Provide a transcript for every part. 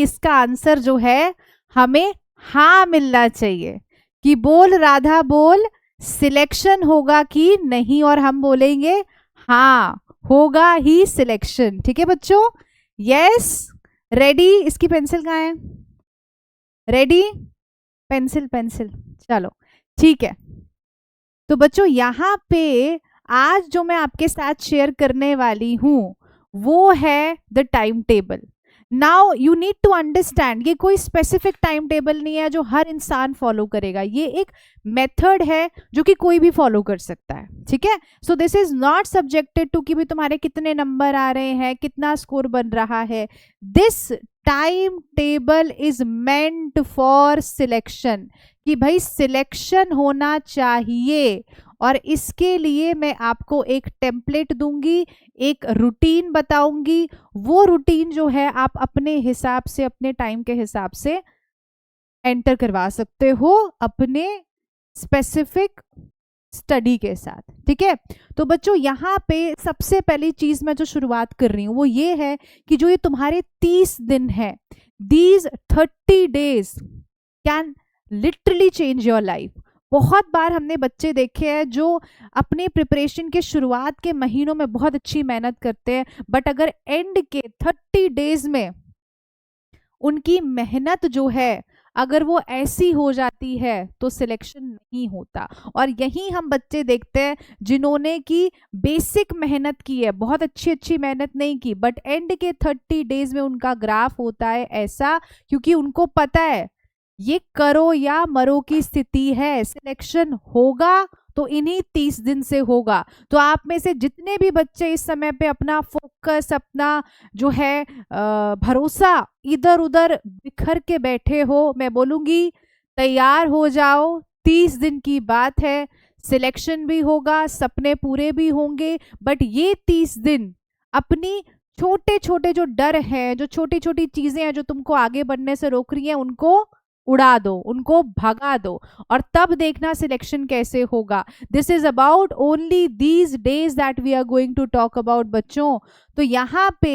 इसका आंसर जो है हमें हाँ मिलना चाहिए कि बोल राधा बोल, सिलेक्शन होगा कि नहीं, और हम बोलेंगे हाँ होगा ही सिलेक्शन। ठीक है बच्चों, यस, रेडी। इसकी पेंसिल कहाँ है? रेडी, पेंसिल पेंसिल, चलो ठीक है। तो बच्चों यहाँ पे आज जो मैं आपके साथ शेयर करने वाली हूँ वो है the time table. Now you need to understand, ये कोई स्पेसिफिक टाइम टेबल नहीं है जो हर इंसान फॉलो करेगा, ये एक मेथड है जो कि कोई भी फॉलो कर सकता है। ठीक है, so this is not subjected to कि भी तुम्हारे कितने नंबर आ रहे हैं, कितना स्कोर बन रहा है। This time table is meant for selection, कि भाई सिलेक्शन होना चाहिए। और इसके लिए मैं आपको एक टेम्पलेट दूंगी, एक रूटीन बताऊंगी। वो रूटीन जो है आप अपने हिसाब से, अपने टाइम के हिसाब से एंटर करवा सकते हो अपने स्पेसिफिक स्टडी के साथ। ठीक है, तो बच्चों यहाँ पे सबसे पहली चीज मैं जो शुरुआत कर रही हूँ वो ये है कि जो ये तुम्हारे 30 दिन है, these 30 days can literally change your life. बहुत बार हमने बच्चे देखे हैं जो अपने प्रिपरेशन के शुरुआत के महीनों में बहुत अच्छी मेहनत करते हैं, बट अगर एंड के 30 डेज में उनकी मेहनत जो है अगर वो ऐसी हो जाती है तो सिलेक्शन नहीं होता। और यही हम बच्चे देखते हैं जिन्होंने की बेसिक मेहनत की है, बहुत अच्छी अच्छी मेहनत नहीं की, बट एंड के 30 डेज में उनका ग्राफ होता है ऐसा, क्योंकि उनको पता है ये करो या मरो की स्थिति है, सिलेक्शन होगा तो इन्हीं 30 दिन से होगा। तो आप में से जितने भी बच्चे इस समय पे अपना फोकस, अपना जो है भरोसा इधर उधर बिखर के बैठे हो, मैं बोलूंगी तैयार हो जाओ, 30 दिन की बात है, सिलेक्शन भी होगा, सपने पूरे भी होंगे। बट ये 30 दिन अपनी छोटे छोटे जो डर हैं, जो छोटी छोटी चीजें हैं जो तुमको आगे बढ़ने से रोक रही हैं, उनको उड़ा दो, उनको भगा दो, और तब देखना सिलेक्शन कैसे होगा। This is about only these days that we are going to talk about बच्चों। तो यहाँ पे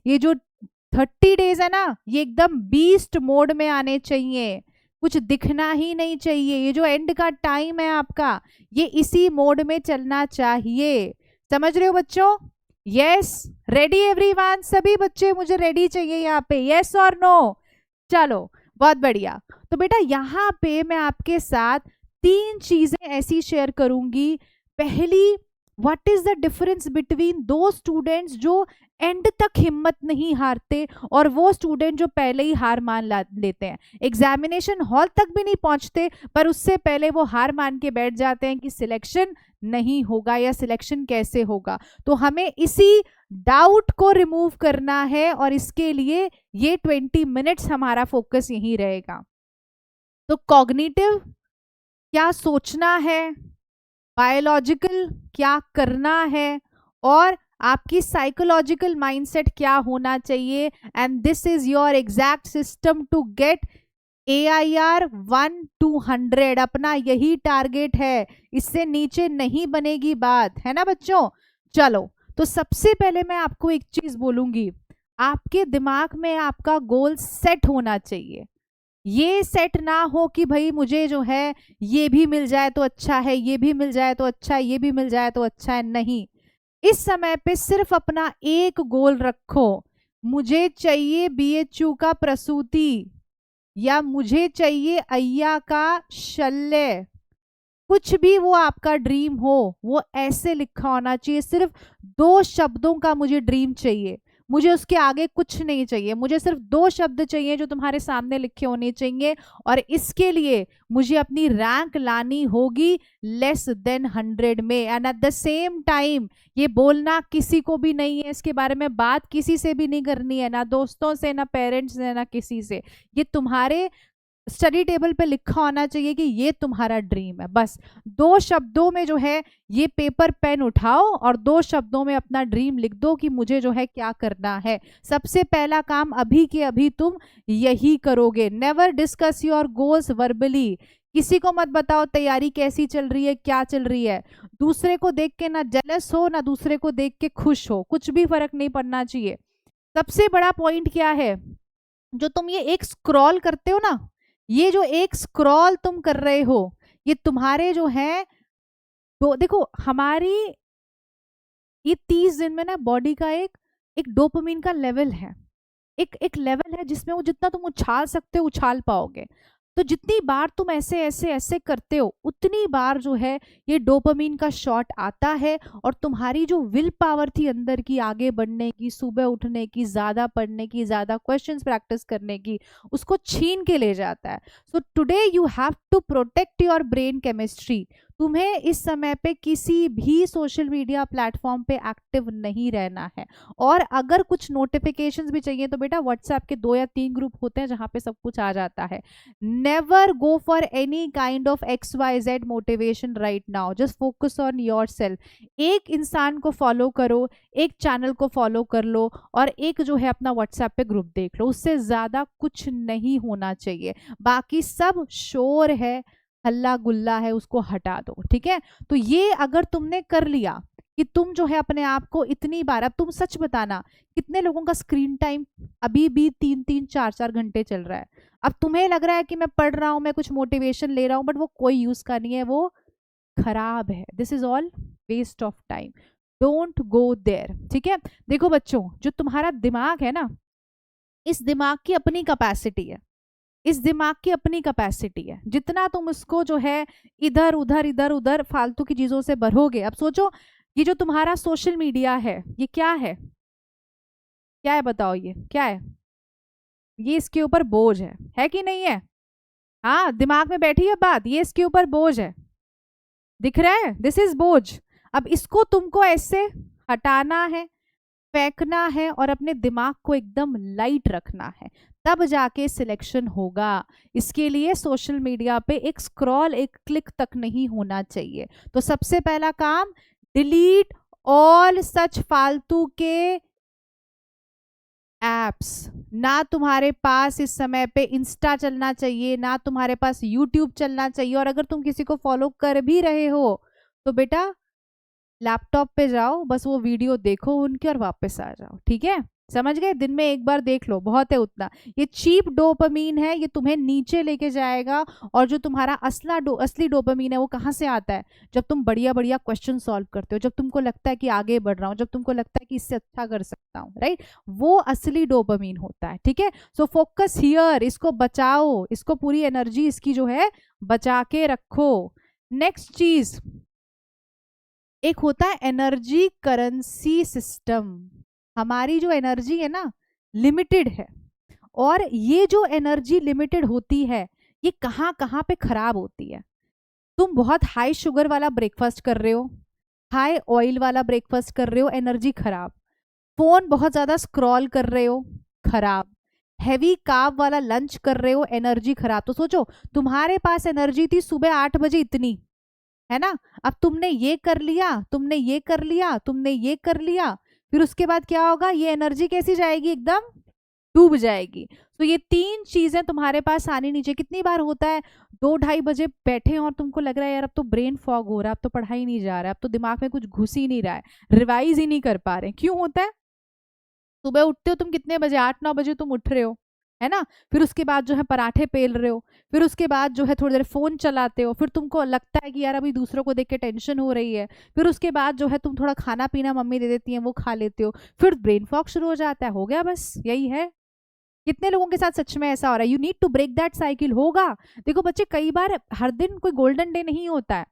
ये जो 30 डेज है ना, ये एकदम बीस्ट मोड में आने चाहिए, कुछ दिखना ही नहीं चाहिए। ये जो एंड का टाइम है आपका, ये इसी मोड में चलना चाहिए। समझ रहे हो बच्चों? Yes, ready everyone? सभी बच्चे मुझे रेडी चाहिए यहाँ पे, यस और नो? चलो बहुत बढ़िया। तो बेटा यहाँ पे मैं आपके साथ 3 चीजें ऐसी शेयर करूंगी। पहली, what is the difference between दो स्टूडेंट्स जो एंड तक हिम्मत नहीं हारते और वो स्टूडेंट जो पहले ही हार मान लेते हैं, एग्जामिनेशन हॉल तक भी नहीं पहुंचते पर उससे पहले वो हार मान के बैठ जाते हैं कि सिलेक्शन नहीं होगा या सिलेक्शन कैसे होगा। तो हमें इसी डाउट को रिमूव करना है और इसके लिए ये 20 मिनट्स हमारा फोकस यही रहेगा। तो कॉग्निटिव क्या सोचना है, बायोलॉजिकल क्या करना है, और आपकी साइकोलॉजिकल माइंडसेट क्या होना चाहिए, and this is your exact system to get AIR 1 to 100। अपना यही टारगेट है, इससे नीचे नहीं बनेगी बात, है ना बच्चों? चलो, तो सबसे पहले मैं आपको एक चीज बोलूंगी, आपके दिमाग में आपका गोल सेट होना चाहिए। ये सेट ना हो कि भाई मुझे जो है ये भी मिल जाए तो अच्छा है, ये भी मिल जाए तो अच्छा है, ये भी मिल जाए तो अच्छा है। नहीं, इस समय पे सिर्फ अपना एक गोल रखो, मुझे चाहिए BHU का प्रसूति, या मुझे चाहिए अय्या का शल्य, कुछ भी वो आपका ड्रीम हो वो ऐसे लिखा होना चाहिए। सिर्फ 2 शब्दों का मुझे ड्रीम चाहिए, मुझे उसके आगे कुछ नहीं चाहिए, मुझे सिर्फ 2 शब्द चाहिए जो तुम्हारे सामने लिखे होने चाहिए। और इसके लिए मुझे अपनी रैंक लानी होगी लेस देन 100 में। And at the same time ये बोलना किसी को भी नहीं है, इसके बारे में बात किसी से भी नहीं करनी है, ना दोस्तों से, ना पेरेंट्स से, ना किसी से। ये तुम्हारे स्टडी टेबल पे लिखा होना चाहिए कि ये तुम्हारा ड्रीम है। बस 2 शब्दों में जो है ये पेपर पेन उठाओ और 2 शब्दों में अपना ड्रीम लिख दो कि मुझे जो है क्या करना है। सबसे पहला काम अभी के अभी तुम यही करोगे। Never discuss your goals verbally, किसी को मत बताओ तैयारी कैसी चल रही है, क्या चल रही है। दूसरे को देख के ना जेलस हो, ना दूसरे को देख के खुश हो, कुछ भी फर्क नहीं पड़ना चाहिए। सबसे बड़ा पॉइंट क्या है, जो तुम ये एक स्क्रॉल करते हो ना, ये जो एक स्क्रॉल तुम कर रहे हो, ये तुम्हारे जो है, तो देखो हमारी ये 30 दिन में ना बॉडी का एक एक डोपामिन का लेवल है, एक एक लेवल है जिसमें वो जितना तुम उछाल सकते हो उछाल पाओगे। तो जितनी बार तुम ऐसे ऐसे ऐसे करते हो उतनी बार जो है ये डोपामीन का शॉट आता है, और तुम्हारी जो विल पावर थी अंदर की आगे बढ़ने की, सुबह उठने की, ज्यादा पढ़ने की, ज्यादा क्वेश्चंस प्रैक्टिस करने की, उसको छीन के ले जाता है। So today you have to protect your brain chemistry. तुम्हें इस समय पे किसी भी सोशल मीडिया प्लेटफॉर्म पे एक्टिव नहीं रहना है। और अगर कुछ नोटिफिकेशंस भी चाहिए तो बेटा व्हाट्सएप के 2 या 3 ग्रुप होते हैं जहां पे सब कुछ आ जाता है। Never go for any kind of XYZ motivation right now, just focus on your self. एक इंसान को फॉलो करो, एक चैनल को फॉलो कर लो, और एक जो है अपना व्हाट्सएप पे ग्रुप देख लो, उससे ज्यादा कुछ नहीं होना चाहिए। बाकी सब शोर है, हल्ला गुल्ला है, उसको हटा दो, ठीक है। तो ये अगर तुमने कर लिया कि तुम जो है अपने आप को इतनी बार, अब तुम सच बताना कितने लोगों का स्क्रीन टाइम अभी भी 3-3 4-4 घंटे चल रहा है। अब तुम्हें लग रहा है कि मैं पढ़ रहा हूं, मैं कुछ मोटिवेशन ले रहा हूं, बट वो कोई यूज का नहीं है, वो खराब है। This is all waste of time, don't go there, ठीक है। देखो बच्चों, जो तुम्हारा दिमाग है ना, इस दिमाग की अपनी कैपेसिटी है, इस दिमाग की अपनी कैपेसिटी है। जितना तुम इसको जो है इधर उधर फालतू की चीजों से भरोगे। अब सोचो, ये जो तुम्हारा सोशल मीडिया है, ये क्या है, क्या है बताओ, ये क्या है? ये इसके ऊपर बोझ है कि नहीं है? हाँ, दिमाग में बैठी है बात, ये इसके ऊपर बोझ है, दिख रहा है, दिस इज बोझ। अब इसको तुमको ऐसे हटाना है, फेंकना है, और अपने दिमाग को एकदम लाइट रखना है, तब जाके सिलेक्शन होगा। इसके लिए सोशल मीडिया पे एक स्क्रॉल, एक क्लिक तक नहीं होना चाहिए। तो सबसे पहला काम, डिलीट ऑल सच फालतू के एप्स। ना तुम्हारे पास इस समय पे इंस्टा चलना चाहिए, ना तुम्हारे पास यूट्यूब चलना चाहिए, और अगर तुम किसी को फॉलो कर भी रहे हो तो बेटा लैपटॉप पे जाओ, बस वो वीडियो देखो उनकी और वापस आ जाओ, ठीक है। समझ गए? दिन में एक बार देख लो, बहुत है उतना। ये चीप डोपामीन है, ये तुम्हें नीचे लेके जाएगा। और जो तुम्हारा असली डोपामीन है वो कहाँ से आता है? जब तुम बढ़िया बढ़िया क्वेश्चन सॉल्व करते हो, जब तुमको लगता है कि आगे बढ़ रहा हूँ, जब तुमको लगता है कि इससे अच्छा कर सकता हूँ, राइट, वो असली डोपामीन होता है, ठीक है। सो फोकस हियर, इसको बचाओ, इसको पूरी एनर्जी इसकी जो है बचा के रखो। नेक्स्ट चीज, एक होता है एनर्जी करेंसी सिस्टम। हमारी जो एनर्जी है ना, लिमिटेड है, और ये जो एनर्जी लिमिटेड होती है, ये कहाँ कहाँ पे खराब होती है। तुम बहुत हाई शुगर वाला ब्रेकफास्ट कर रहे हो, हाई ऑयल वाला ब्रेकफास्ट कर रहे हो, एनर्जी खराब। फोन बहुत ज्यादा स्क्रॉल कर रहे हो, खराब। हैवी कार्ब वाला लंच कर रहे हो, एनर्जी खराब। तो सोचो, तुम्हारे पास एनर्जी थी सुबह 8 बजे इतनी, है ना, अब तुमने ये कर लिया, तुमने ये कर लिया, तुमने ये कर लिया, फिर उसके बाद क्या होगा? ये एनर्जी कैसी जाएगी? एकदम डूब जाएगी। तो ये 3 चीजें तुम्हारे पास आनी नहीं चाहिए। कितनी बार होता है 2-2:30 बजे बैठे हैं और तुमको लग रहा है यार अब तो ब्रेन फॉग हो रहा है, अब तो पढ़ाई नहीं जा रहा है, अब तो दिमाग में कुछ घुस ही नहीं रहा है, रिवाइज ही नहीं कर पा रहे। क्यों होता है? सुबह उठते हो तुम कितने बजे? 8-9 बजे तुम उठ रहे हो, है ना। फिर उसके बाद जो है पराठे पेल रहे हो, फिर उसके बाद जो है थोड़ी देर फोन चलाते हो, फिर तुमको लगता है कि यार अभी दूसरों को देख के टेंशन हो रही है, फिर उसके बाद जो है तुम थोड़ा खाना पीना मम्मी दे देती हैं वो खा लेते हो, फिर ब्रेन फॉग शुरू हो जाता है। हो गया, बस यही है। कितने लोगों के साथ सच में ऐसा हो रहा है? You need to break that cycle. होगा। देखो बच्चे, कई बार हर दिन कोई गोल्डन डे नहीं होता है,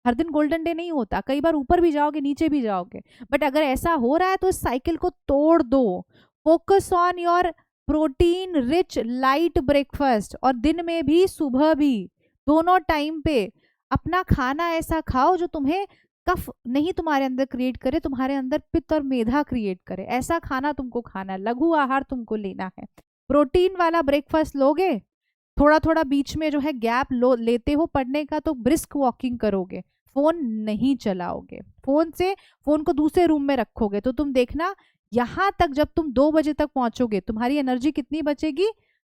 हर दिन गोल्डन डे नहीं होता, कई बार ऊपर भी जाओगे नीचे भी जाओगे, बट अगर ऐसा हो रहा है तो इस साइकिल को तोड़ दो। Focus on your protein rich light breakfast, और दिन में भी सुबह भी, दोनों टाइम पे अपना खाना ऐसा खाओ जो तुम्हें कफ नहीं तुम्हारे अंदर क्रिएट करे, तुम्हारे अंदर पित्त और मेधा क्रिएट करे। ऐसा खाना तुमको खाना है, लघु आहार तुमको लेना है। प्रोटीन वाला ब्रेकफास्ट लोगे, थोड़ा थोड़ा बीच में जो है गैप लो लेते हो पढ़ने का, तो ब्रिस्क वॉकिंग करोगे, फोन नहीं चलाओगे, फोन को दूसरे रूम में रखोगे, तो तुम देखना यहां तक जब तुम 2 बजे तक पहुंचोगे तुम्हारी एनर्जी कितनी बचेगी?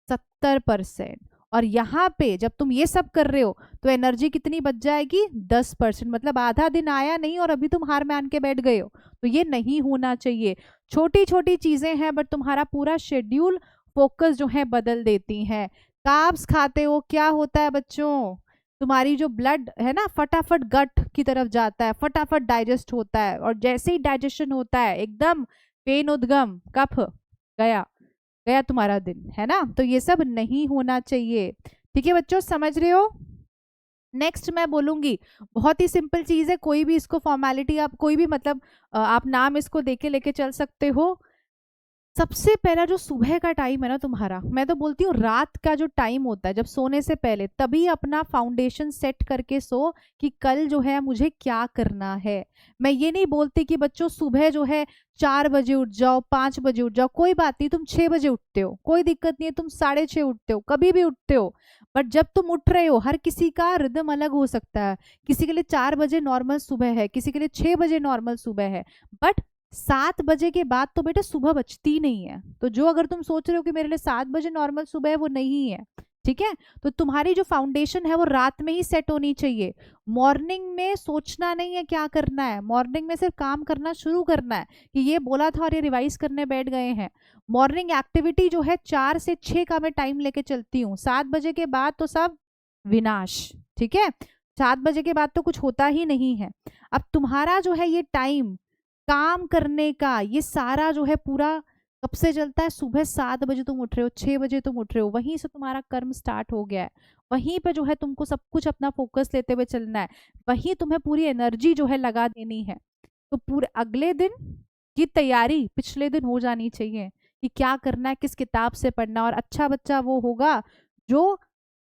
70%। और यहाँ पे जब तुम ये सब कर रहे हो तो एनर्जी कितनी बच जाएगी? 10%। मतलब आधा दिन आया नहीं और अभी तुम हार मान के बैठ गए हो। तो ये नहीं होना चाहिए। छोटी छोटी चीजें हैं बट तुम्हारा पूरा शेड्यूल फोकस जो है बदल देती हैं। कार्ब्स खाते हो क्या होता है बच्चों, तुम्हारी जो ब्लड है ना फटाफट गट की तरफ जाता है, फटाफट डाइजेस्ट होता है, और जैसे ही डाइजेशन होता है एकदम पेन उद्गम कफ गया, गया तुम्हारा दिन, है ना। तो ये सब नहीं होना चाहिए। ठीक है बच्चों, समझ रहे हो। नेक्स्ट मैं बोलूंगी, बहुत ही सिंपल चीज है, कोई भी इसको फॉर्मेलिटी आप कोई भी मतलब आप नाम इसको देके लेके चल सकते हो। सबसे पहला जो सुबह का टाइम है ना तुम्हारा, मैं तो बोलती हूँ रात का जो टाइम होता है जब सोने से पहले, तभी अपना फाउंडेशन सेट करके सो कि कल जो है मुझे क्या करना है। मैं ये नहीं बोलती कि बच्चों सुबह जो है 4 बजे उठ जाओ, 5 बजे उठ जाओ, कोई बात नहीं, तुम 6 बजे उठते हो कोई दिक्कत नहीं है, तुम 6:30 उठते हो, कभी भी उठते हो। बट जब तुम उठ रहे हो, हर किसी का रिदम अलग हो सकता है, किसी के लिए 4 बजे नॉर्मल सुबह है, किसी के लिए 6 बजे नॉर्मल सुबह है, बट 7 बजे के बाद तो बेटा सुबह बचती नहीं है। तो जो अगर तुम सोच रहे हो कि मेरे लिए 7 बजे नॉर्मल सुबह है, वो नहीं है। ठीक है, तो तुम्हारी जो फाउंडेशन है वो रात में ही सेट होनी चाहिए। मॉर्निंग में सोचना नहीं है क्या करना है, मॉर्निंग में सिर्फ काम करना शुरू करना है कि ये बोला था और ये रिवाइज करने बैठ गए हैं। मॉर्निंग एक्टिविटी जो है 4 से 6 का मैं टाइम लेके चलती हूँ, 7 बजे के बाद तो सब विनाश। ठीक है, 7 बजे के बाद तो कुछ होता ही नहीं है। अब तुम्हारा जो है ये टाइम काम करने का, ये सारा जो है पूरा कब से चलता है, सुबह 7 बजे तुम उठ रहे हो, 6 बजे तुम उठ रहे हो, वहीं से तुम्हारा कर्म स्टार्ट हो गया है। वहीं पे जो है तुमको सब कुछ अपना फोकस लेते हुए चलना है, वहीं तुम्हें पूरी एनर्जी जो है लगा देनी है। तो पूरे अगले दिन की तैयारी पिछले दिन हो जानी चाहिए कि क्या करना है, किस किताब से पढ़ना। और अच्छा बच्चा वो होगा जो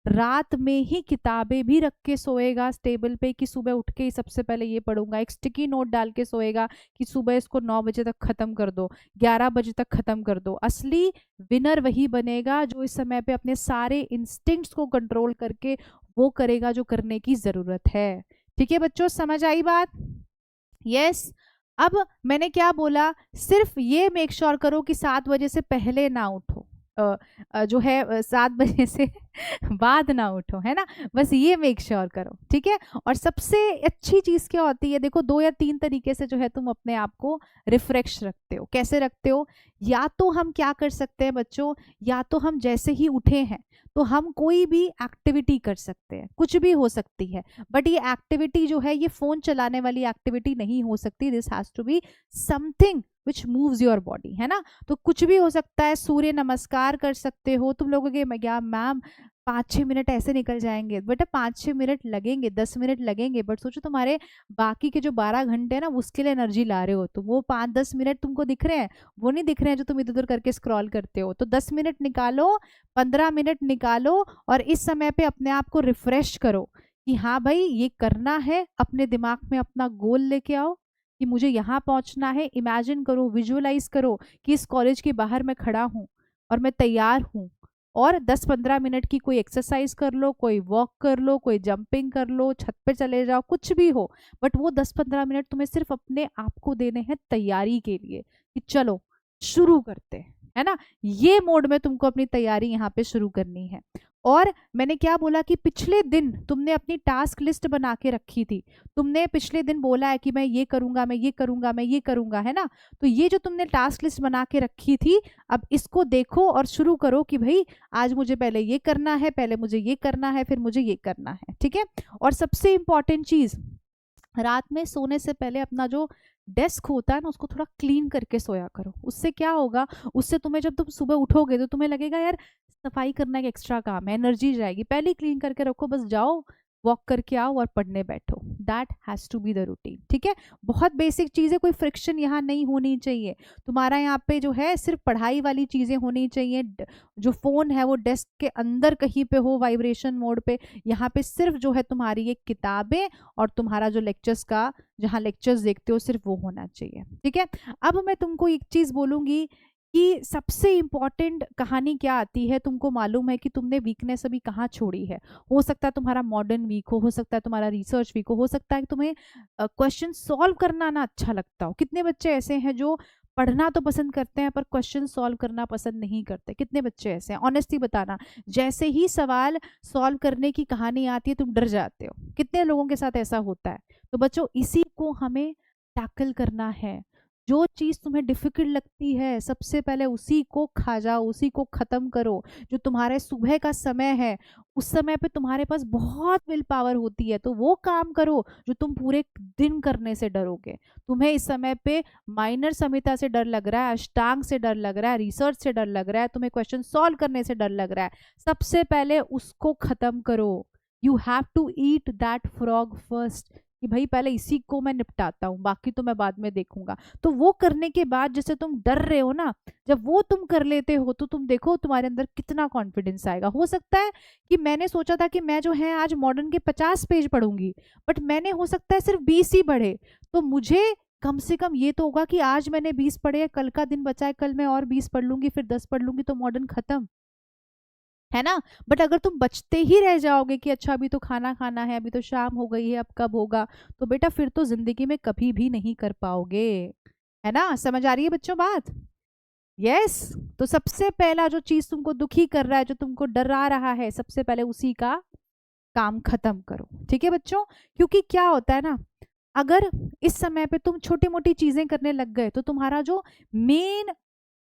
रात में ही किताबें भी रख के सोएगा टेबल पे कि सुबह उठ के ही सबसे पहले ये पढ़ूंगा, एक स्टिकी नोट डाल के सोएगा कि सुबह इसको 9 बजे तक खत्म कर दो, 11 बजे तक खत्म कर दो। असली विनर वही बनेगा जो इस समय पे अपने सारे इंस्टिंक्ट्स को कंट्रोल करके वो करेगा जो करने की जरूरत है। ठीक है बच्चों, समझ आई बात। यस। अब मैंने क्या बोला, सिर्फ ये मेक श्योर करो कि 7 बजे से पहले ना उठो, जो है 7 बजे से बाद ना उठो, है ना, बस ये मेक श्योर करो। ठीक है, और सबसे अच्छी चीज क्या होती है, देखो 2 या 3 तरीके से जो है तुम अपने आप को रिफ्रेश रखते हो। कैसे रखते हो, या तो हम क्या कर सकते हैं बच्चों, या तो हम जैसे ही उठे हैं तो हम कोई भी एक्टिविटी कर सकते हैं, कुछ भी हो सकती है, बट ये एक्टिविटी जो है ये फोन चलाने वाली एक्टिविटी नहीं हो सकती, this has to be something which moves your body, है ना। तो कुछ भी हो सकता है, सूर्य नमस्कार कर सकते हो। तुम लोगों के क्या मैम 5-6 मिनट ऐसे निकल जाएंगे, बेटा 5-6 मिनट लगेंगे, 10 मिनट लगेंगे, बट सोचो तुम्हारे बाकी के जो 12 घंटे हैं ना उसके लिए एनर्जी ला रहे हो तुम, वो 5-10 मिनट तुमको दिख रहे हैं, वो नहीं दिख रहे हैं जो तुम इधर उधर करके स्क्रॉल करते हो। तो 10 मिनट निकालो, 15 मिनट निकालो, और इस समय पे अपने आप को रिफ्रेश करो कि हाँ भाई ये करना है। अपने दिमाग में अपना गोल लेके आओ कि मुझे यहाँ पहुंचना है। इमेजिन करो, विजुअलाइज करो कि इस कॉलेज के बाहर मैं खड़ा हूँ और मैं तैयार हूँ, और 10-15 मिनट की कोई एक्सरसाइज कर लो, कोई वॉक कर लो, कोई जंपिंग कर लो, छत पे चले जाओ, कुछ भी हो, बट वो 10-15 मिनट तुम्हें सिर्फ अपने आप को देने हैं तैयारी के लिए कि चलो शुरू करते हैं, है ना। ये मोड में तुमको अपनी तैयारी यहाँ पे शुरू करनी है। और मैंने क्या बोला कि पिछले दिन तुमने अपनी टास्क लिस्ट बना के रखी थी, तुमने पिछले दिन बोला है कि मैं ये करूंगा, मैं ये करूंगा, मैं ये करूंगा, है ना। तो ये जो तुमने टास्क लिस्ट बना के रखी थी, अब इसको देखो और शुरू करो कि भाई आज मुझे पहले ये करना है, पहले मुझे ये करना है, फिर मुझे ये करना है। ठीक है, और सबसे इंपॉर्टेंट चीज, रात में सोने से पहले अपना जो डेस्क होता है ना उसको थोड़ा क्लीन करके सोया करो। उससे क्या होगा, उससे तुम्हें जब तुम सुबह उठोगे तो तुम्हें लगेगा यार सफाई करना एक एक्स्ट्रा काम है, एनर्जी जाएगी। पहले क्लीन करके रखो, बस जाओ वॉक करके आओ और पढ़ने बैठो। That has to be the routine. ठीक है, बहुत बेसिक चीज़ है, कोई फ्रिक्शन यहाँ नहीं होनी चाहिए। तुम्हारा यहाँ पे जो है सिर्फ पढ़ाई वाली चीज़ें होनी चाहिए। जो फ़ोन है वो डेस्क के अंदर कहीं पे हो, वाइब्रेशन मोड पे। यहाँ पे सिर्फ जो है तुम्हारी ये किताबें और तुम्हारा जो लेक्चर्स का, जहाँ लेक्चर्स देखते हो, सिर्फ वो होना चाहिए। ठीक है, अब मैं तुमको एक चीज़ बोलूँगी कि सबसे इम्पॉर्टेंट कहानी क्या आती है, तुमको मालूम है कि तुमने वीकनेस अभी कहाँ छोड़ी है। हो सकता है तुम्हारा मॉडर्न वीक हो सकता है तुम्हारा रिसर्च वीक हो सकता है कि तुम्हें क्वेश्चन सॉल्व करना ना अच्छा लगता हो। कितने बच्चे ऐसे हैं जो पढ़ना तो पसंद करते हैं पर क्वेश्चन सॉल्व करना पसंद नहीं करते? कितने बच्चे ऐसे हैं, ऑनेस्टली बताना। जैसे ही सवाल सॉल्व करने की कहानी आती है तुम डर जाते हो। कितने लोगों के साथ ऐसा होता है? तो बच्चों इसी को हमें टैकल करना है। जो चीज़ तुम्हें डिफिकल्ट लगती है सबसे पहले उसी को खा जाओ, उसी को ख़त्म करो। जो तुम्हारे सुबह का समय है, उस समय पे तुम्हारे पास बहुत विल पावर होती है, तो वो काम करो जो तुम पूरे दिन करने से डरोगे। तुम्हें इस समय पे माइनर संहिता से डर लग रहा है, अष्टांग से डर लग रहा है, रिसर्च से डर लग रहा है, तुम्हें क्वेश्चन सॉल्व करने से डर लग रहा है, सबसे पहले उसको ख़त्म करो। You have to eat that frog first, कि भाई पहले इसी को मैं निपटाता हूँ, बाकी तो मैं बाद में देखूंगा। तो वो करने के बाद जैसे तुम डर रहे हो ना, जब वो तुम कर लेते हो तो तुम देखो तुम्हारे अंदर कितना कॉन्फिडेंस आएगा। हो सकता है कि मैंने सोचा था कि मैं जो है आज मॉडर्न के 50 पेज पढ़ूंगी, बट मैंने हो सकता है सिर्फ 20 ही पढ़े, तो मुझे कम से कम ये तो होगा कि आज मैंने 20 पढ़े, कल का दिन बचा है, कल मैं और 20 पढ़ लूंगी, फिर 10 पढ़ लूंगी, तो मॉडर्न खत्म, है ना। बट अगर तुम बचते ही रह जाओगे कि अच्छा अभी तो खाना खाना है, अभी तो शाम हो गई है, अब कब होगा, तो बेटा फिर तो जिंदगी में कभी भी नहीं कर पाओगे, है ना। समझ आ रही है बच्चों बात? यस। तो सबसे पहला जो चीज तुमको दुखी कर रहा है, जो तुमको डरा रहा है, सबसे पहले उसी का काम खत्म करो, ठीक है बच्चों। क्योंकि क्या होता है ना, अगर इस समय पे तुम छोटी मोटी चीजें करने लग गए, तो तुम्हारा जो मेन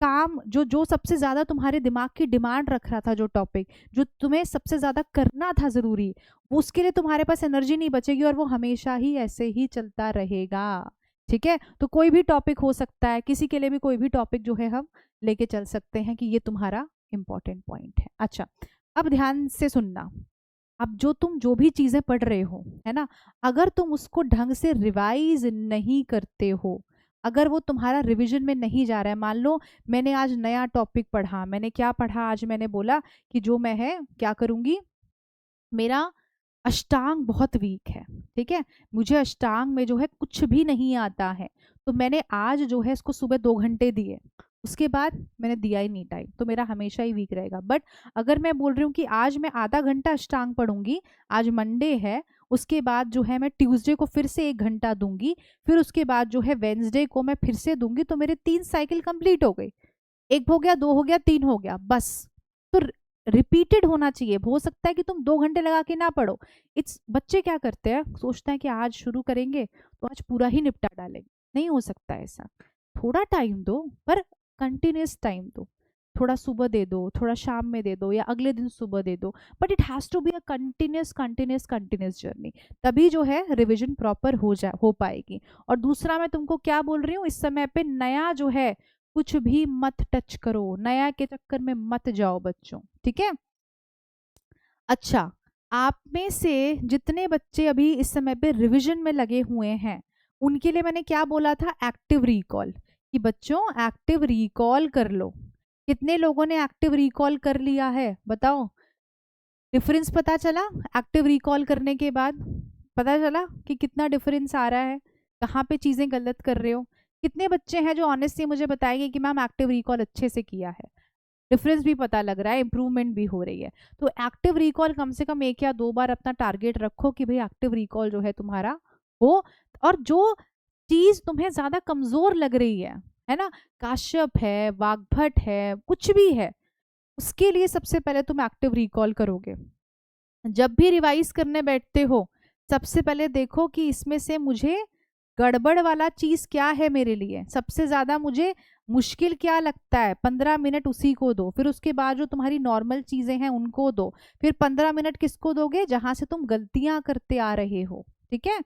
काम, जो जो सबसे ज्यादा तुम्हारे दिमाग की डिमांड रख रहा था, जो टॉपिक जो तुम्हें सबसे ज्यादा करना था जरूरी, वो उसके लिए तुम्हारे पास एनर्जी नहीं बचेगी, और वो हमेशा ही ऐसे ही चलता रहेगा, ठीक है। तो कोई भी टॉपिक हो सकता है, किसी के लिए भी कोई भी टॉपिक जो है हम लेके चल सकते हैं कि ये तुम्हारा इंपॉर्टेंट पॉइंट है। अच्छा, अब ध्यान से सुनना। अब जो तुम जो भी चीजें पढ़ रहे हो, है ना, अगर तुम उसको ढंग से रिवाइज नहीं करते हो, अगर वो तुम्हारा रिवीजन में नहीं जा रहा है, मान लो मैंने आज नया टॉपिक पढ़ा, मैंने क्या पढ़ा आज, मैंने बोला कि जो मैं है क्या करूंगी, मेरा अष्टांग बहुत वीक है, ठीक है, मुझे अष्टांग में जो है कुछ भी नहीं आता है, तो मैंने आज जो है इसको सुबह 2 घंटे दिए, उसके बाद मैंने दिया ही नहीं टाइम, तो मेरा हमेशा ही वीक रहेगा। बट अगर मैं बोल रही हूँ कि आज मैं आधा घंटा अष्टांग पढ़ूंगी, आज मंडे है, उसके बाद जो है मैं ट्यूसडे को फिर से 1 घंटा दूंगी, फिर उसके बाद जो है वेंसडे को मैं फिर से दूंगी, तो मेरे 3 साइकिल कंप्लीट हो गई, 1 हो गया, 2 हो गया, 3 हो गया, बस। तो रिपीटेड होना चाहिए। हो सकता है कि तुम 2 घंटे लगा के ना पढ़ो। इट्स बच्चे क्या करते हैं, सोचते हैं कि आज शुरू करेंगे तो आज पूरा ही निपटा डालेंगे, नहीं हो सकता ऐसा। थोड़ा टाइम दो, पर कंटिन्यूस टाइम दो, थोड़ा सुबह दे दो, थोड़ा शाम में दे दो, या अगले दिन सुबह दे दो, but it has to be a continuous continuous continuous journey, तभी जो है रिविजन प्रॉपर हो पाएगी। और दूसरा मैं तुमको क्या बोल रही हूँ, इस समय पे नया जो है कुछ भी मत टच करो, नया के चक्कर में मत जाओ बच्चों, ठीक है। अच्छा, आप में से जितने बच्चे अभी इस समय पे रिवीजन में लगे हुए हैं, उनके लिए मैंने क्या बोला था, एक्टिव रिकॉल, कि बच्चों एक्टिव रिकॉल कर लो। कितने लोगों ने एक्टिव रिकॉल कर लिया है, बताओ। डिफरेंस पता चला एक्टिव रिकॉल करने के बाद, पता चला कि कितना डिफरेंस आ रहा है, कहाँ पे चीज़ें गलत कर रहे हो। कितने बच्चे हैं जो ऑनेस्टली मुझे बताएंगे कि मैम एक्टिव रिकॉल अच्छे से किया है, डिफरेंस भी पता लग रहा है, इंप्रूवमेंट भी हो रही है। तो एक्टिव रिकॉल कम से कम 1 या 2 बार अपना टारगेट रखो कि भाई एक्टिव रिकॉल जो है तुम्हारा हो। और जो चीज तुम्हें ज्यादा कमजोर लग रही है ना, काश्यप है, वाग्भट है, कुछ भी है, उसके लिए सबसे पहले तुम एक्टिव रिकॉल करोगे। जब भी रिवाइज करने बैठते हो, सबसे पहले देखो कि इसमें से मुझे गड़बड़ वाला चीज क्या है, मेरे लिए सबसे ज्यादा मुझे मुश्किल क्या लगता है, 15 मिनट उसी को दो। फिर उसके बाद जो तुम्हारी नॉर्मल चीजें हैं उनको दो। फिर 15 मिनट किसको दोगे, जहां से तुम गलतियां करते आ रहे हो, ठीक है,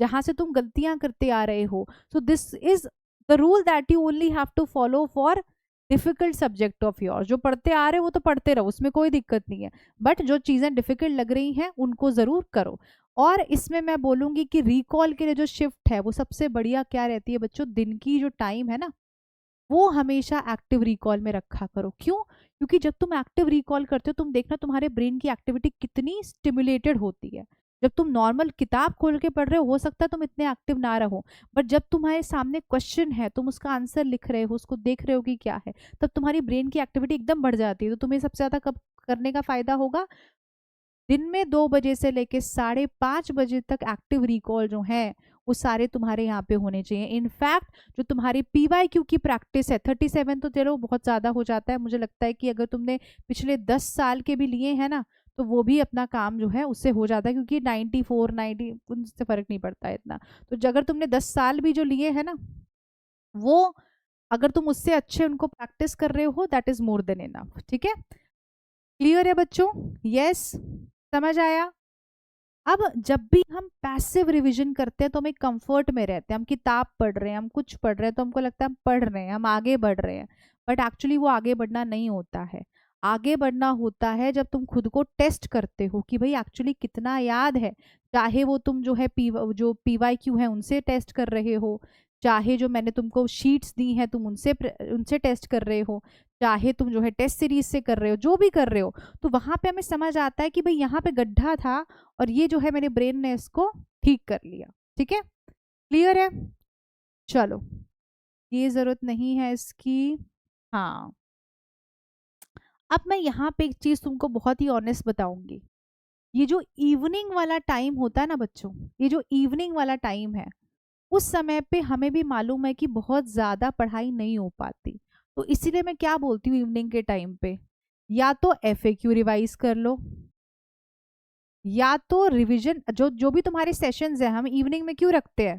जहां से तुम गलतियां करते आ रहे हो। So this is the rule that you only have to follow for difficult subject of your. जो पढ़ते आ रहे हो वो तो पढ़ते रहो, उसमें कोई दिक्कत नहीं है, बट जो चीजें डिफिकल्ट लग रही हैं उनको जरूर करो। और इसमें मैं बोलूंगी कि रिकॉल के लिए जो शिफ्ट है वो सबसे बढ़िया क्या रहती है बच्चों, दिन की जो टाइम है ना, वो हमेशा एक्टिव रिकॉल में रखा करो। क्यों? क्योंकि जब तुम एक्टिव रिकॉल करते हो, तुम देखना तुम्हारे ब्रेन की एक्टिविटी कितनी स्टिमुलेटेड होती है। जब तुम नॉर्मल किताब खोल के पढ़ रहे हो सकता है तुम इतने एक्टिव ना रहो, बट जब तुम्हारे सामने क्वेश्चन है, तुम उसका आंसर लिख रहे हो, उसको देख रहे हो कि क्या है, तब तुम्हारी ब्रेन की एक्टिविटी एकदम बढ़ जाती है। तो तुम्हें सबसे ज्यादा कब करने का फायदा होगा, दिन में 2 बजे से लेके 5:30 बजे तक एक्टिव रिकॉल जो है वो सारे तुम्हारे यहाँ पे होने चाहिए। इनफैक्ट जो तुम्हारी PYQ की प्रैक्टिस है, 37 तो चलो बहुत ज़्यादा हो जाता है, मुझे लगता है कि अगर तुमने पिछले 10 साल के भी लिए हैं ना, तो वो भी अपना काम जो है उससे हो जाता है, क्योंकि 94 90 उनसे फर्क नहीं पड़ता है इतना। तो अगर तुमने 10 साल भी जो लिए हैं ना, वो अगर तुम उससे अच्छे उनको प्रैक्टिस कर रहे हो, that is more than enough. ठीक है, क्लियर है बच्चों? यस, समझ आया? अब जब भी हम पैसिव रिवीजन करते हैं तो हम एक कंफर्ट में रहते हैं, हम किताब पढ़ रहे हैं, हम कुछ पढ़ रहे हैं, तो हमको लगता है हम पढ़ रहे हैं, हम आगे बढ़ रहे हैं, बट एक्चुअली वो आगे बढ़ना नहीं होता है। आगे बढ़ना होता है जब तुम खुद को टेस्ट करते हो कि भाई एक्चुअली कितना याद है। चाहे वो तुम जो है जो PYQ है उनसे टेस्ट कर रहे हो, चाहे जो मैंने तुमको शीट्स दी हैं तुम उनसे उनसे टेस्ट कर रहे हो, चाहे तुम जो है टेस्ट सीरीज से कर रहे हो, जो भी कर रहे हो, तो वहां पे हमें समझ आता है कि भाई यहाँ पे गड्ढा था और ये जो है मेरे ब्रेन ने इसको ठीक कर लिया। ठीक है, क्लियर है? चलो, ये जरूरत नहीं है इसकी। हाँ, अब मैं यहाँ पे एक चीज तुमको बहुत ही ऑनेस्ट बताऊंगी। ये जो इवनिंग वाला टाइम होता है ना बच्चों, ये जो इवनिंग वाला टाइम है, उस समय पे हमें भी मालूम है कि बहुत ज्यादा पढ़ाई नहीं हो पाती। तो इसीलिए मैं क्या बोलती हूँ, इवनिंग के टाइम पे या तो FAQ रिवाइज कर लो, या तो रिवीजन जो जो भी तुम्हारे सेशंस है हम इवनिंग में क्यों रखते हैं,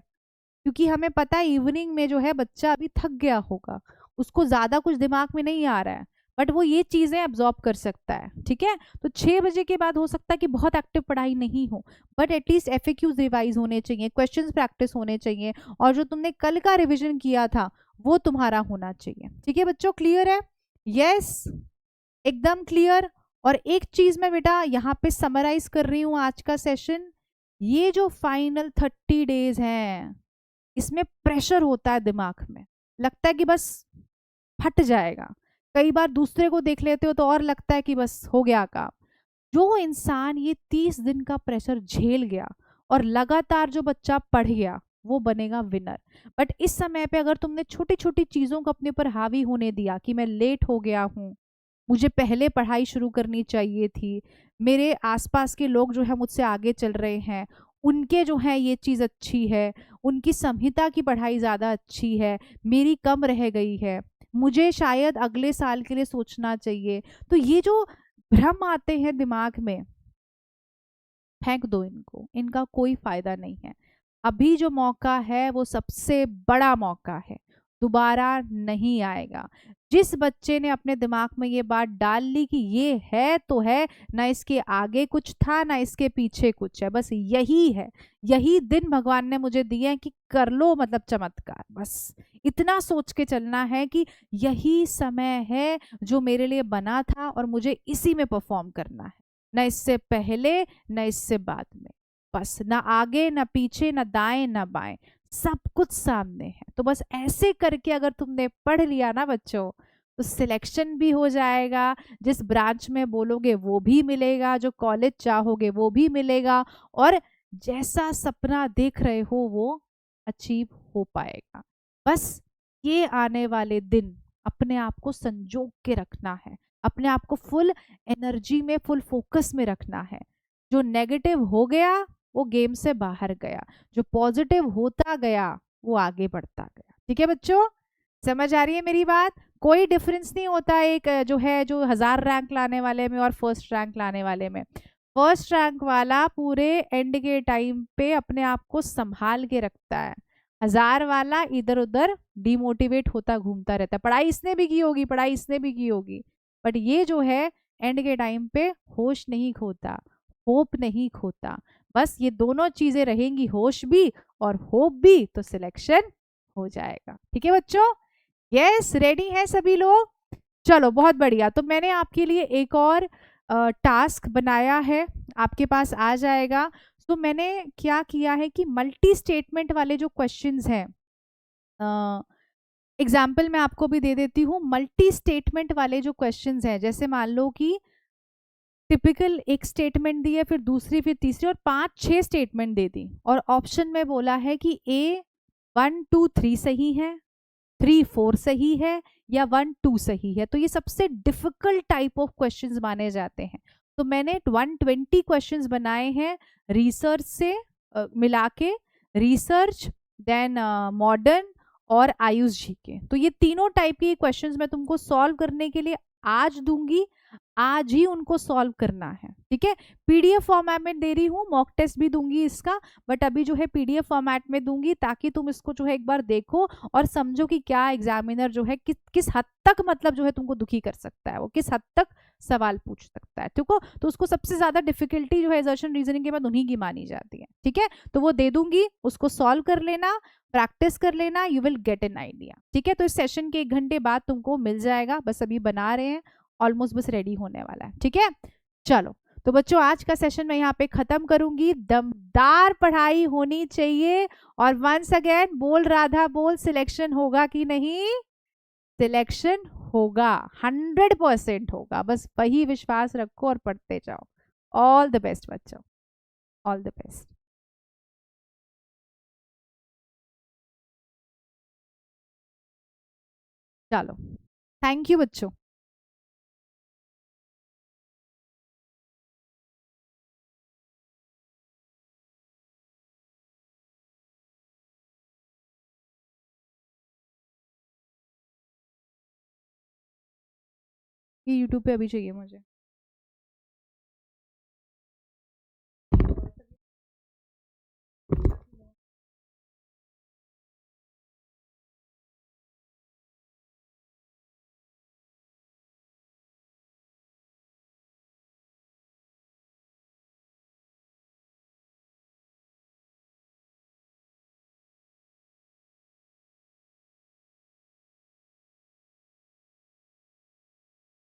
क्योंकि हमें पता है इवनिंग में जो है बच्चा अभी थक गया होगा, उसको ज्यादा कुछ दिमाग में नहीं आ रहा है, बट वो ये चीजें एब्जॉर्ब कर सकता है। ठीक है, तो 6 बजे के बाद हो सकता है कि बहुत एक्टिव पढ़ाई नहीं हो, बट एटलीस्ट FAQs रिवाइज होने चाहिए, क्वेश्चंस प्रैक्टिस होने चाहिए, और जो तुमने कल का रिविजन किया था वो तुम्हारा होना चाहिए। ठीक है बच्चों, क्लियर है? यस, एकदम क्लियर। और एक चीज मैं बेटा यहाँ पे समराइज कर रही हूँ आज का सेशन, ये जो फाइनल 30 डेज हैं इसमें प्रेशर होता है दिमाग में, लगता है कि बस फट जाएगा। कई बार दूसरे को देख लेते हो तो और लगता है कि बस हो गया काम। जो इंसान ये 30 दिन का प्रेशर झेल गया और लगातार जो बच्चा पढ़ गया वो बनेगा विनर। बट इस समय पे अगर तुमने छोटी छोटी चीजों को अपने ऊपर हावी होने दिया कि मैं लेट हो गया हूँ, मुझे पहले पढ़ाई शुरू करनी चाहिए थी, मेरे आसपास के लोग जो है मुझसे आगे चल रहे हैं, उनके जो है ये चीज़ अच्छी है, उनकी संहिता की पढ़ाई ज़्यादा अच्छी है, मेरी कम रह गई है, मुझे शायद अगले साल के लिए सोचना चाहिए, तो ये जो भ्रम आते हैं दिमाग में, फेंक दो इनको, इनका कोई फायदा नहीं है। अभी जो मौका है वो सबसे बड़ा मौका है, दोबारा नहीं आएगा। जिस बच्चे ने अपने दिमाग में ये बात डाल ली कि ये है तो है, ना इसके आगे कुछ था ना इसके पीछे कुछ है, बस यही है, यही दिन भगवान ने मुझे दिए हैं कि कर लो मतलब चमत्कार, बस इतना सोच के चलना है कि यही समय है जो मेरे लिए बना था और मुझे इसी में परफॉर्म करना है, न इससे पहले न इससे बाद में, बस ना आगे ना पीछे ना दाएं ना बाएं, सब कुछ सामने है। तो बस ऐसे करके अगर तुमने पढ़ लिया ना बच्चों, तो सिलेक्शन भी हो जाएगा, जिस ब्रांच में बोलोगे वो भी मिलेगा, जो कॉलेज चाहोगे वो भी मिलेगा, और जैसा सपना देख रहे हो वो अचीव हो पाएगा। बस ये आने वाले दिन अपने आप को संजो के रखना है, अपने आप को फुल एनर्जी में फुल फोकस में रखना है। जो नेगेटिव हो गया वो गेम से बाहर गया, जो पॉजिटिव होता गया वो आगे बढ़ता गया। ठीक है बच्चों, समझ आ रही है मेरी बात? कोई डिफरेंस नहीं होता एक जो है जो 1000 रैंक लाने वाले में और फर्स्ट रैंक लाने वाले में। फर्स्ट रैंक वाला पूरे एंड के टाइम पे अपने आप को संभाल के रखता है, 1000 वाला इधर उधर डिमोटिवेट होता घूमता रहता है, पढ़ाई इसने भी की होगी, पढ़ाई इसने भी की होगी, बट ये जो है एंड के टाइम पे होश नहीं खोता, होप नहीं खोता। बस ये दोनों चीजें रहेंगी, होश भी और होप भी, तो सिलेक्शन हो जाएगा। ठीक है बच्चों? यस, रेडी है सभी लोग? चलो बहुत बढ़िया। तो मैंने आपके लिए एक और टास्क बनाया है, आपके पास आ जाएगा। तो मैंने क्या किया है कि मल्टी स्टेटमेंट वाले जो क्वेश्चंस हैं, एग्जाम्पल मैं आपको भी दे देती हूँ। मल्टी स्टेटमेंट वाले जो क्वेश्चंस हैं, जैसे मान लो कि टिपिकल एक स्टेटमेंट दी है, फिर दूसरी, फिर तीसरी, और 5-6 स्टेटमेंट दे दी, और ऑप्शन में बोला है कि A 1 2 3 सही है, 3 4 सही है, या 1 2 सही है। तो ये सबसे डिफिकल्ट टाइप ऑफ क्वेश्चंस माने जाते हैं। तो मैंने 120 क्वेश्चंस बनाए हैं रिसर्च से मिला के, रिसर्च देन मॉडर्न और आयुष जी के। तो ये तीनों टाइप के क्वेश्चंस मैं तुमको सॉल्व करने के लिए आज दूंगी, आज ही उनको सॉल्व करना है। ठीक है, पीडीएफ फॉर्मेट में दे रही हूँ, मॉक टेस्ट भी दूंगी इसका, बट अभी जो है पीडीएफ फॉर्मेट में दूंगी ताकि तुम इसको जो है एक बार देखो और समझो कि क्या एग्जामिनर जो है किस हद तक मतलब जो है तुमको दुखी कर सकता है, वो किस हद तक सवाल पूछ सकता है। ठीक है, तो उसको सबसे ज्यादा डिफिकल्टी जो है असर्शन रीजनिंग के बाद उन्हीं की मानी जाती है। ठीक है, तो वो दे दूंगी, उसको सॉल्व कर लेना, प्रैक्टिस कर लेना, you will get an idea. ठीक है, तो इस सेशन के 1 घंटे बाद तुमको मिल जाएगा, बस अभी बना रहे हैं, ऑलमोस्ट बस रेडी होने वाला है। ठीक है, चलो, तो बच्चों आज का सेशन मैं यहाँ पे खत्म करूंगी। दमदार पढ़ाई होनी चाहिए, और वंस अगेन बोल राधा बोल, सिलेक्शन होगा कि नहीं? सिलेक्शन होगा, 100% होगा, बस वही विश्वास रखो और पढ़ते जाओ। ऑल द बेस्ट बच्चों, ऑल द बेस्ट। चलो, थैंक यू बच्चों। ये यूट्यूब पे अभी चाहिए मुझे।